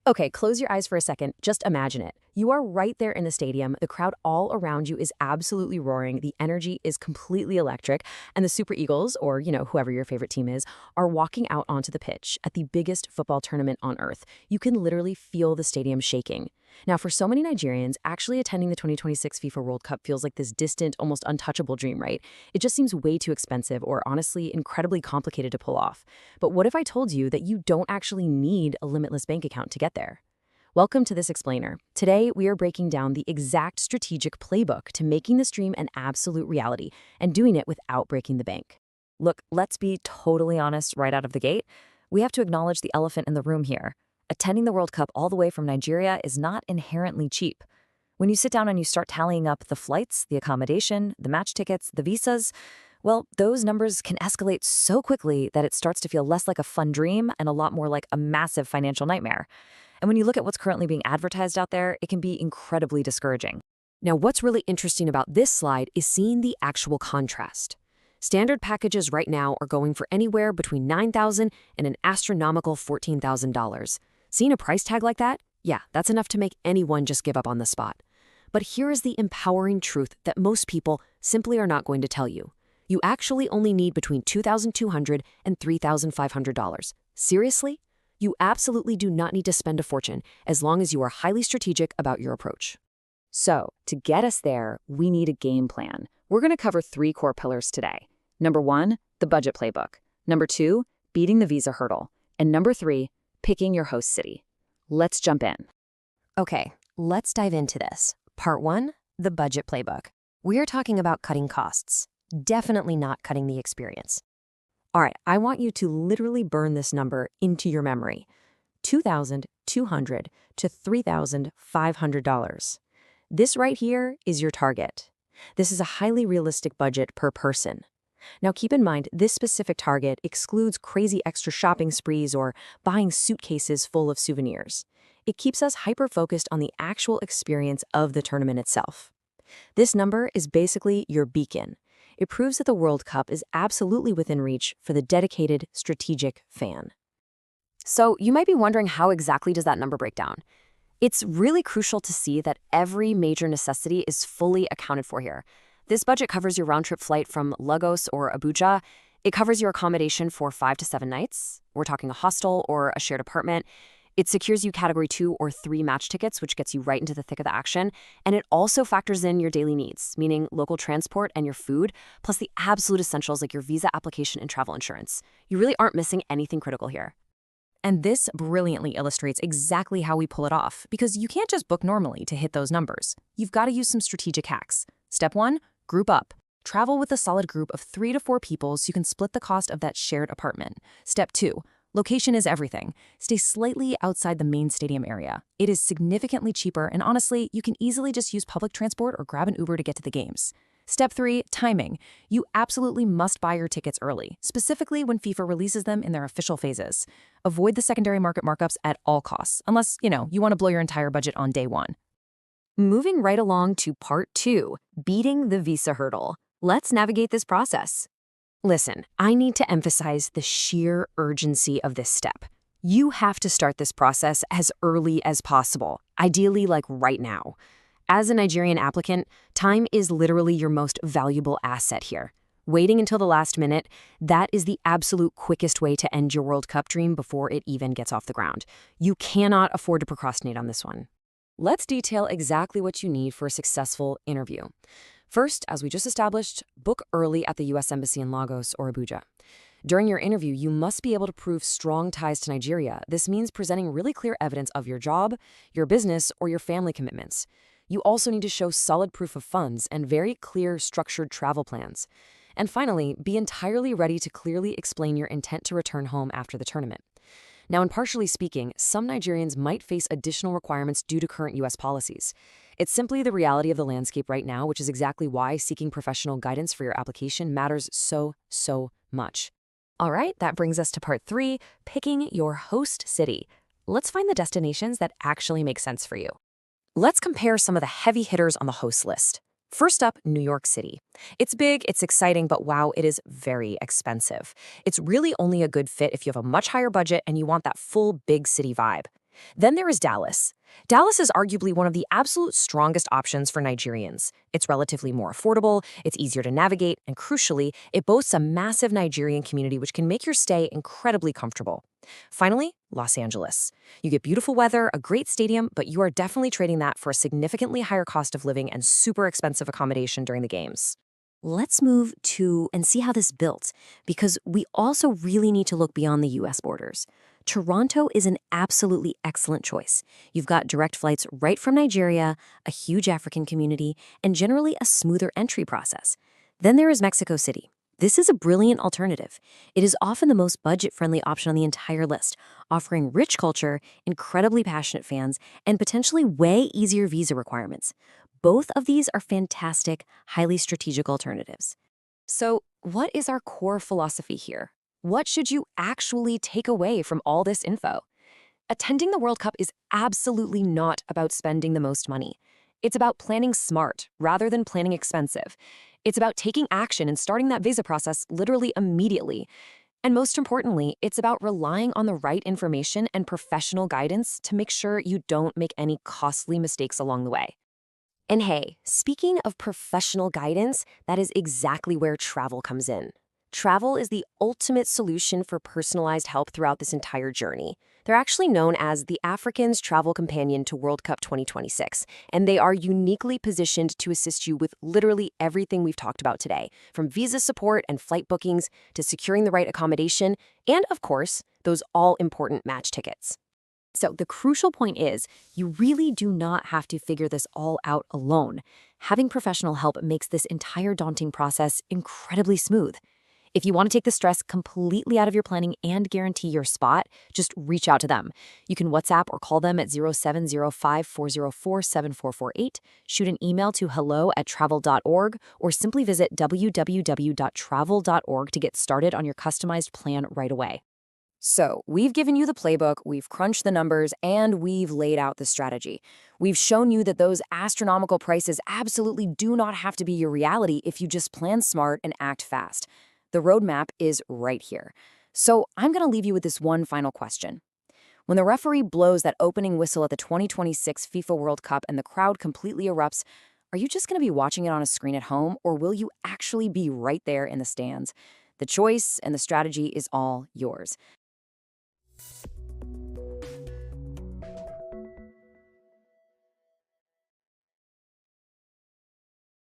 Okay, close your eyes for a second. Just imagine it. You are right there in the stadium. The crowd all around you is absolutely roaring. The energy is completely electric. And the Super Eagles, or, whoever your favorite team is, are walking out onto the pitch at the biggest football tournament on earth. You can literally feel the stadium shaking. Now, for so many Nigerians, actually attending the 2026 FIFA World Cup feels like this distant, almost untouchable dream, right? It just seems way too expensive or honestly incredibly complicated to pull off. But what if I told you that you don't actually need a limitless bank account to get there? Welcome to This Explainer. Today, we are breaking down the exact strategic playbook to making this dream an absolute reality and doing it without breaking the bank. Look, let's be totally honest right out of the gate. We have to acknowledge the elephant in the room here. Attending the World Cup all the way from Nigeria is not inherently cheap. When you sit down and you start tallying up the flights, the accommodation, the match tickets, the visas, well, those numbers can escalate so quickly that it starts to feel less like a fun dream and a lot more like a massive financial nightmare. And when you look at what's currently being advertised out there, it can be incredibly discouraging. Now, what's really interesting about this slide is seeing the actual contrast. Standard packages right now are going for anywhere between $9,000 and an astronomical $14,000. Seeing a price tag like that? Yeah, that's enough to make anyone just give up on the spot. But here is the empowering truth that most people simply are not going to tell you. You actually only need between $2,200 and $3,500. Seriously? You absolutely do not need to spend a fortune as long as you are highly strategic about your approach. So, to get us there, we need a game plan. We're going to cover 3 core pillars today. Number 1, the budget playbook. Number 2, beating the visa hurdle. And number 3, picking your host city. Let's jump in. Okay, let's dive into this. Part 1, the budget playbook. We're talking about cutting costs. Definitely not cutting the experience. All right, I want you to literally burn this number into your memory. $2,200 to $3,500. This right here is your target. This is a highly realistic budget per person. Now keep in mind, this specific target excludes crazy extra shopping sprees or buying suitcases full of souvenirs. It keeps us hyper-focused on the actual experience of the tournament itself. This number is basically your beacon. It proves that the World Cup is absolutely within reach for the dedicated, strategic fan. So you might be wondering, how exactly does that number break down? It's really crucial to see that every major necessity is fully accounted for here. This budget covers your round-trip flight from Lagos or Abuja. It covers your accommodation for 5 to 7 nights. We're talking a hostel or a shared apartment. It secures you Category 2 or 3 match tickets, which gets you right into the thick of the action. And it also factors in your daily needs, meaning local transport and your food, plus the absolute essentials like your visa application and travel insurance. You really aren't missing anything critical here. And this brilliantly illustrates exactly how we pull it off, because you can't just book normally to hit those numbers. You've got to use some strategic hacks. Step 1, group up. Travel with a solid group of 3 to 4 people so you can split the cost of that shared apartment. Step 2, location is everything. Stay slightly outside the main stadium area. It is significantly cheaper, and honestly, you can easily just use public transport or grab an Uber to get to the games. Step 3, timing. You absolutely must buy your tickets early, specifically when FIFA releases them in their official phases. Avoid the secondary market markups at all costs, unless, you want to blow your entire budget on day 1. Moving right along to part 2, beating the visa hurdle. Let's navigate this process. Listen, I need to emphasize the sheer urgency of this step. You have to start this process as early as possible, ideally like right now. As a Nigerian applicant, time is literally your most valuable asset here. Waiting until the last minute, that is the absolute quickest way to end your World Cup dream before it even gets off the ground. You cannot afford to procrastinate on this one. Let's detail exactly what you need for a successful interview. First, as we just established, book early at the U.S. Embassy in Lagos or Abuja. During your interview, you must be able to prove strong ties to Nigeria. This means presenting really clear evidence of your job, your business, or your family commitments. You also need to show solid proof of funds and very clear, structured travel plans. And finally, be entirely ready to clearly explain your intent to return home after the tournament. Now, impartially speaking, some Nigerians might face additional requirements due to current U.S. policies. It's simply the reality of the landscape right now, which is exactly why seeking professional guidance for your application matters so much. All right, that brings us to part 3, picking your host city. Let's find the destinations that actually make sense for you. Let's compare some of the heavy hitters on the host list. First up, New York City. It's big, it's exciting, but wow, it is very expensive. It's really only a good fit if you have a much higher budget and you want that full big city vibe. Then there is Dallas. Dallas is arguably one of the absolute strongest options for Nigerians. It's relatively more affordable, it's easier to navigate, and crucially, it boasts a massive Nigerian community which can make your stay incredibly comfortable. Finally, Los Angeles. You get beautiful weather, a great stadium, but you are definitely trading that for a significantly higher cost of living and super expensive accommodation during the games. Let's move to and see how this built, because we also really need to look beyond the US borders. Toronto is an absolutely excellent choice. You've got direct flights right from Nigeria, a huge African community, and generally a smoother entry process. Then there is Mexico City. This is a brilliant alternative. It is often the most budget-friendly option on the entire list, offering rich culture, incredibly passionate fans, and potentially way easier visa requirements. Both of these are fantastic, highly strategic alternatives. So, what is our core philosophy here? What should you actually take away from all this info? Attending the World Cup is absolutely not about spending the most money. It's about planning smart rather than planning expensive. It's about taking action and starting that visa process literally immediately. And most importantly, it's about relying on the right information and professional guidance to make sure you don't make any costly mistakes along the way. And hey, speaking of professional guidance, that is exactly where Travul comes in. Travul is the ultimate solution for personalized help throughout this entire journey. They're actually known as the African's Travel Companion to World Cup 2026, and they are uniquely positioned to assist you with literally everything we've talked about today, from visa support and flight bookings to securing the right accommodation, and of course, those all-important match tickets. So the crucial point is, you really do not have to figure this all out alone. Having professional help makes this entire daunting process incredibly smooth. If you want to take the stress completely out of your planning and guarantee your spot, just reach out to them. You can WhatsApp or call them at 0705-404-7448, shoot an email to hello@travul.org, or simply visit www.travul.org to get started on your customized plan right away. So, we've given you the playbook, we've crunched the numbers, and we've laid out the strategy. We've shown you that those astronomical prices absolutely do not have to be your reality if you just plan smart and act fast. The roadmap is right here. So, I'm going to leave you with this one final question. When the referee blows that opening whistle at the 2026 FIFA World Cup and the crowd completely erupts, are you just going to be watching it on a screen at home, or will you actually be right there in the stands? The choice and the strategy is all yours.